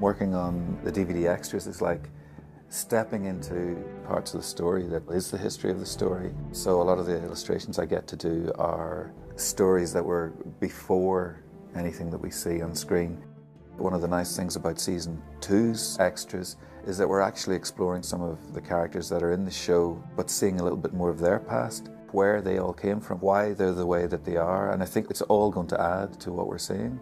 Working on the DVD extras is like stepping into parts of the story that is the history of the story. So a lot of the illustrations I get to do are stories that were before anything that we see on screen. One of the nice things about season 2's extras is that we're actually exploring some of the characters that are in the show, but seeing a little bit more of their past, where they all came from, why they're the way that they are, and I think it's all going to add to what we're seeing.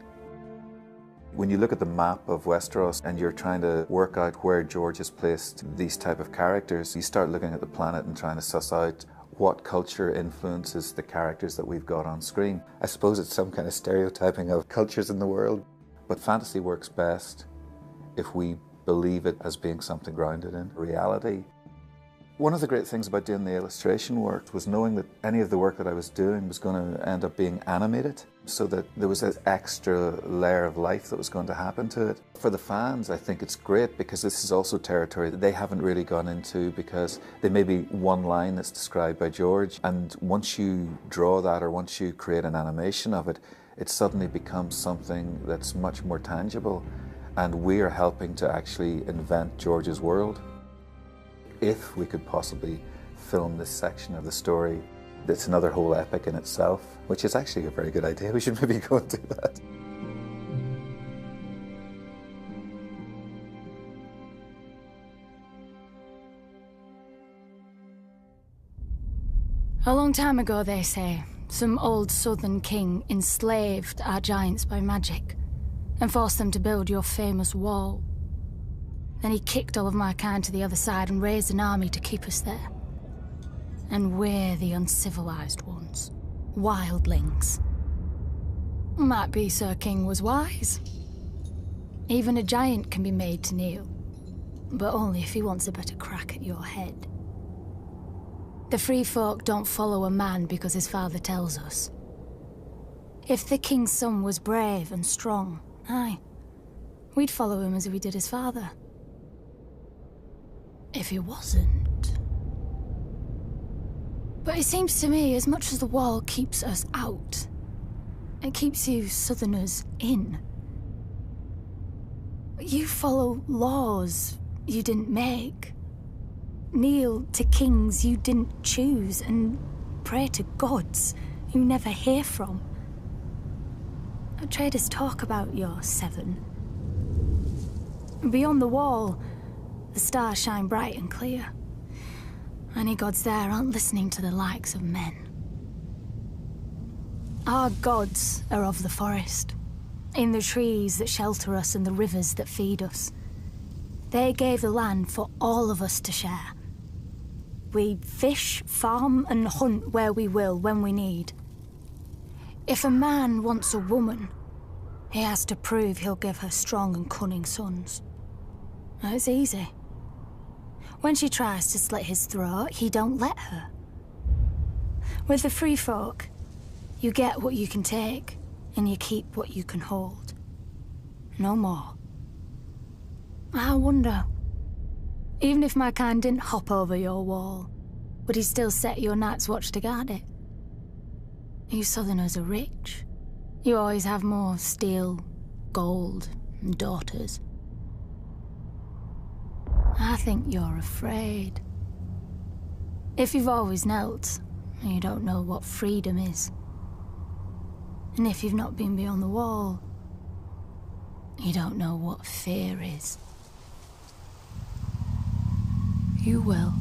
When you look at the map of Westeros and you're trying to work out where George has placed these type of characters, you start looking at the planet and trying to suss out what culture influences the characters that we've got on screen. I suppose it's some kind of stereotyping of cultures in the world, but fantasy works best if we believe it as being something grounded in reality. One of the great things about doing the illustration work was knowing that any of the work that I was doing was going to end up being animated, so that there was an extra layer of life that was going to happen to it. For the fans, I think it's great because this is also territory that they haven't really gone into, because there may be one line that's described by George, and once you draw that or once you create an animation of it, it suddenly becomes something that's much more tangible, and we are helping to actually invent George's world. If we could possibly film this section of the story, it's another whole epic in itself, which is actually a very good idea. We should maybe go and do that. A long time ago, they say, some old southern king enslaved our giants by magic and forced them to build your famous wall. Then he kicked all of my kind to the other side and raised an army to keep us there. And we're the uncivilized ones. Wildlings. Might be Sir King was wise. Even a giant can be made to kneel, but only if he wants a better crack at your head. The free folk don't follow a man because his father tells us. If the king's son was brave and strong, aye, we'd follow him as we did his father. If he wasn't... But it seems to me, as much as the wall keeps us out, it keeps you southerners in. You follow laws you didn't make, kneel to kings you didn't choose, and pray to gods you never hear from. Traders talk about your seven. Beyond the wall, the stars shine bright and clear. Any gods there aren't listening to the likes of men. Our gods are of the forest, in the trees that shelter us and the rivers that feed us. They gave the land for all of us to share. We fish, farm, and hunt where we will, when we need. If a man wants a woman, he has to prove he'll give her strong and cunning sons. It's easy. When she tries to slit his throat, he don't let her. With the free folk, you get what you can take, and you keep what you can hold. No more. I wonder, even if my kind didn't hop over your wall, would he still set your night's watch to guard it? You southerners are rich. You always have more steel, gold, and daughters. I think you're afraid. If you've always knelt, you don't know what freedom is. And if you've not been beyond the wall, you don't know what fear is. You will.